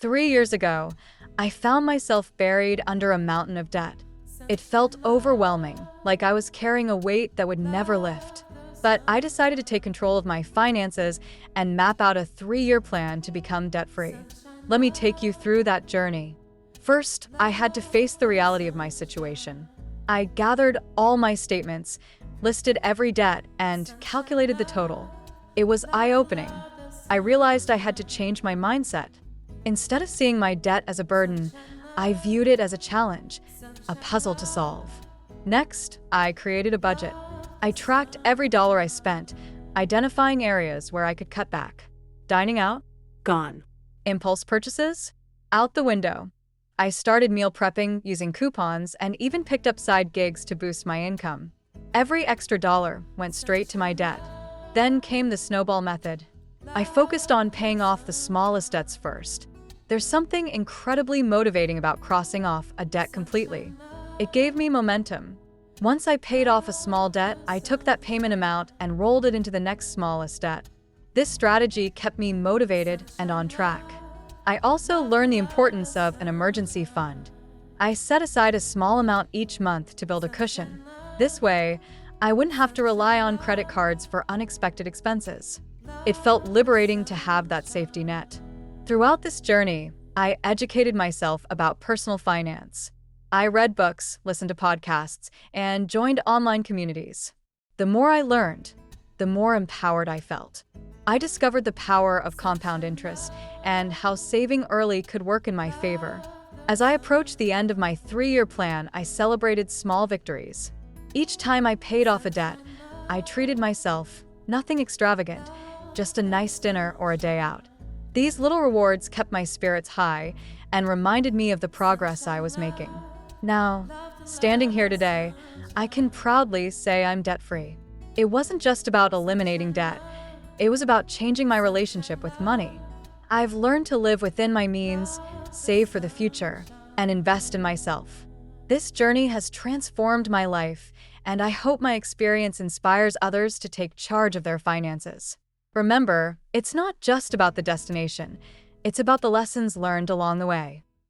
3 years ago, I found myself buried under a mountain of debt. It felt overwhelming, like I was carrying a weight that would never lift. But I decided to take control of my finances and map out a 3-year plan to become debt-free. Let me take you through that journey. First, I had to face the reality of my situation. I gathered all my statements, listed every debt, and calculated the total. It was eye-opening. I realized I had to change my mindset. Instead of seeing my debt as a burden, I viewed it as a challenge, a puzzle to solve. Next, I created a budget. I tracked every dollar I spent, identifying areas where I could cut back. Dining out? Gone. Impulse purchases? Out the window. I started meal prepping using coupons and even picked up side gigs to boost my income. Every extra dollar went straight to my debt. Then came the snowball method. I focused on paying off the smallest debts first. There's something incredibly motivating about crossing off a debt completely. It gave me momentum. Once I paid off a small debt, I took that payment amount and rolled it into the next smallest debt. This strategy kept me motivated and on track. I also learned the importance of an emergency fund. I set aside a small amount each month to build a cushion. This way, I wouldn't have to rely on credit cards for unexpected expenses. It felt liberating to have that safety net. Throughout this journey, I educated myself about personal finance. I read books, listened to podcasts, and joined online communities. The more I learned, the more empowered I felt. I discovered the power of compound interest and how saving early could work in my favor. As I approached the end of my 3-year plan, I celebrated small victories. Each time I paid off a debt, I treated myself, nothing extravagant, just a nice dinner or a day out. These little rewards kept my spirits high and reminded me of the progress I was making. Now, standing here today, I can proudly say I'm debt-free. It wasn't just about eliminating debt. It was about changing my relationship with money. I've learned to live within my means, save for the future, and invest in myself. This journey has transformed my life, and I hope my experience inspires others to take charge of their finances. Remember, it's not just about the destination. It's about the lessons learned along the way.